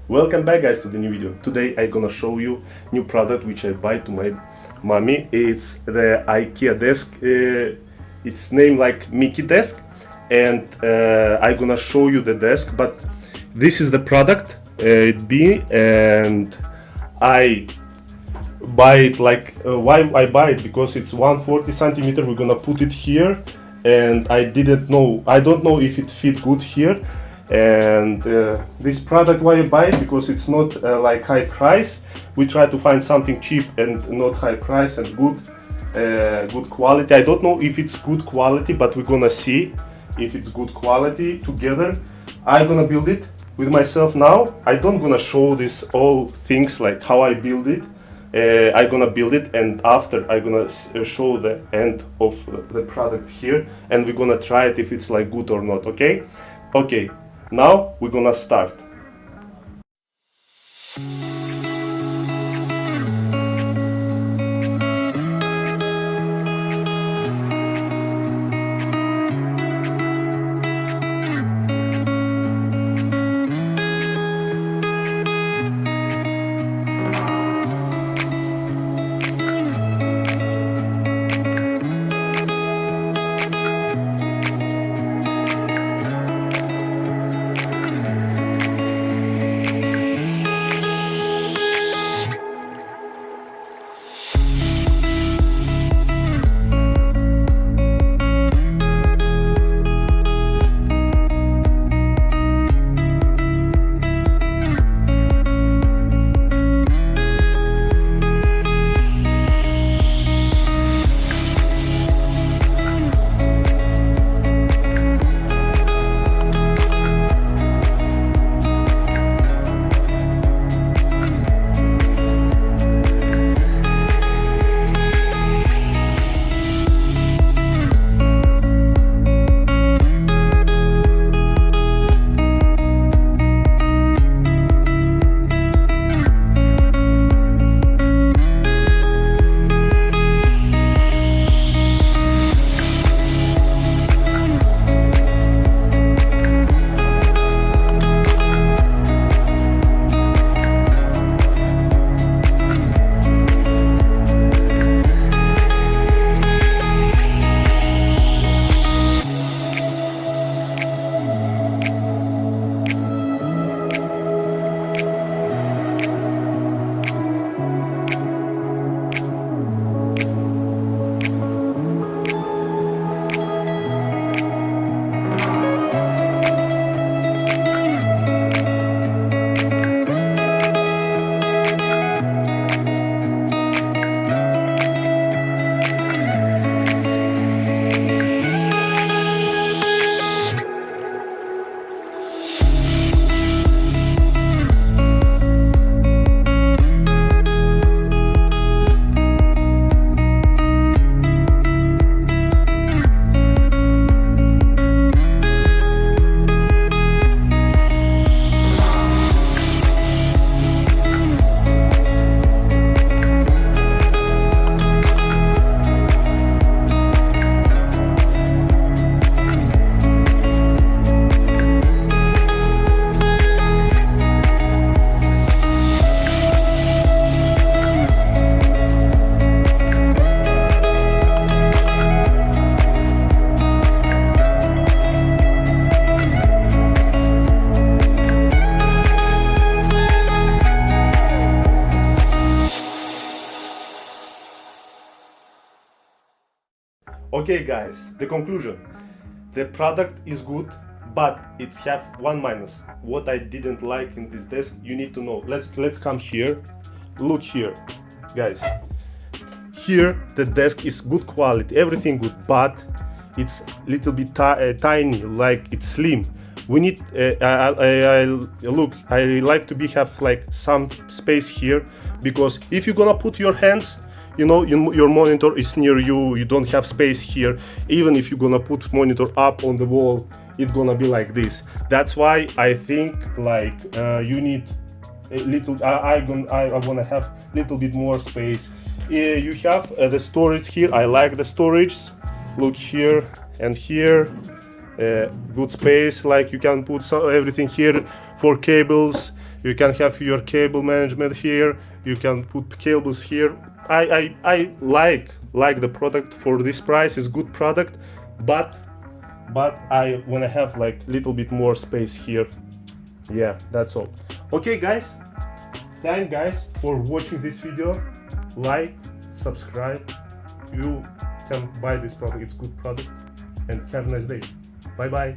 Welcome back guys to the new video. Today I'm gonna show you new product which I buy to my mommy. It's the IKEA desk. It's named like Mickey desk, and I'm gonna show you the desk. But this is the product and I buy it like why I buy it, because it's 140 centimeter. We're gonna put it here, and I don't know if it fit good here. And this product, why I buy it, because it's not like high price. We try to find something cheap and not high price and good quality. I don't know if it's good quality, but we're gonna see if it's good quality together. I'm gonna build it with myself now. I don't gonna show this all things like how I build it. I'm gonna build it, and after I'm gonna show the end of the product here, and we're gonna try it if it's like good or not. Okay, now we're gonna start. Okay guys, the conclusion. The product is good, but it have one minus. What I didn't like in this desk, you need to know. Let's come here. Look here, guys. Here the desk is good quality, everything good, but it's little bit tiny, like it's slim. We need I like to have like some space here, because if you're gonna put your hands, you know, your monitor is near you, you don't have space here. Even if you're gonna put monitor up on the wall, it's gonna be like this. That's why I think like you need a little, I wanna have little bit more space. You have the storage here. I like the storage. Look here and here. Good space, like you can put everything here for cables. You can have your cable management here. You can put cables here. I like the product for this price. It's good product, but I wanna have like little bit more space here. Yeah, that's all. Okay, guys. Thank guys for watching this video. Like, subscribe. You can buy this product. It's good product. And have a nice day. Bye bye.